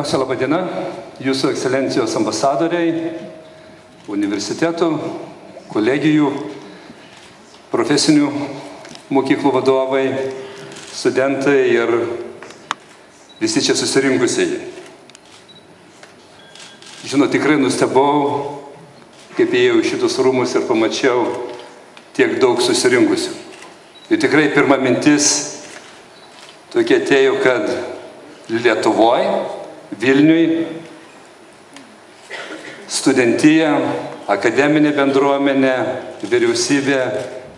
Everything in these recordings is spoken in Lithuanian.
Pirmiausia, laba diena, Jūsų ekscelencijos ambasadoriai, universitetų, kolegijų, profesinių mokyklų vadovai, studentai ir visi čia susirinkusieji. Žinot, tikrai nustebau, kaip įėjau į šitus rūmus ir pamačiau tiek daug susirinkusių. Ir tikrai pirma mintis tokia atėjo, kad Lietuvoje, Vilniui, studentija, akademinė bendruomenė, vyriausybė,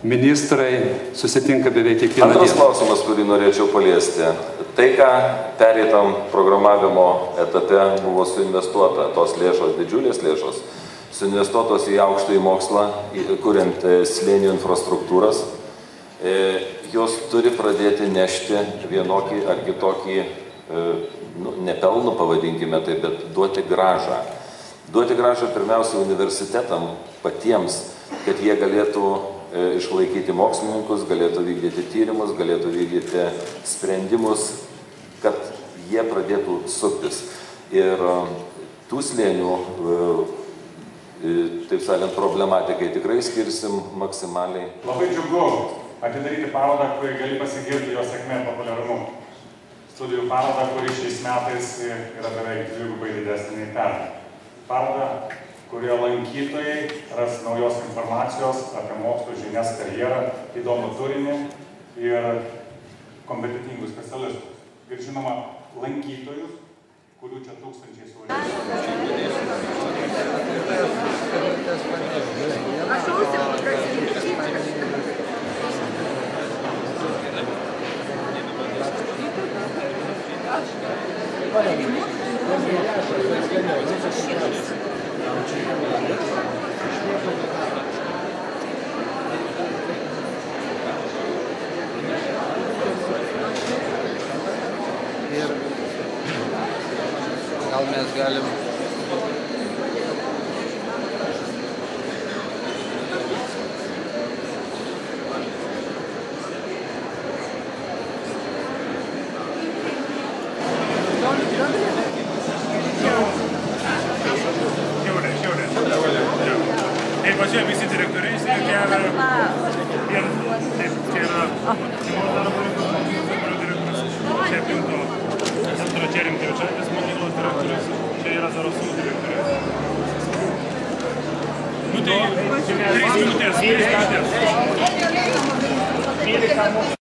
ministrai susitinka beveik kiekvieną dieną. Antras klausimas, kurį norėčiau paliesti. Tai, ką pereitam programavimo etape buvo suinvestuota, tos lėšos, didžiulės lėšos, suinvestuotos į aukštąjį mokslą, kuriant slėnių infrastruktūras, jos turi pradėti nešti vienokį ar kitokį, ne pelnų pavadinkime tai, bet duoti grąžą. Duoti grąžą pirmiausia universitetam patiems, kad jie galėtų išlaikyti mokslininkus, galėtų vykdyti tyrimus, galėtų vykdyti sprendimus, kad jie pradėtų suktis. Ir tų slėnių, taip sakant, problematikai tikrai skirsim maksimaliai. Labai džiugu atidaryti parodą, kuri gali pasigirti jo sėkmė populiarumu. Studijų parodą, kuri šiais metais yra beveik dvigubai didesnė nei pernai. Parodą, kurioje lankytojai ras naujos informacijos apie mokslo žinias, karjerą, įdomų turinį ir kompetitingus specialistus. Ir žinoma, lankytojus, kurių čia tūkstančiai Ir gal mes galim Pačia visi direktoriai įsirinkę ir taip, čia yra šeimos darbo direktorius, čia Pinto centro čia Rimkevičaitės mokyklos direktorius, čia yra Zarasų direktorius. Nu tai 3 minutės.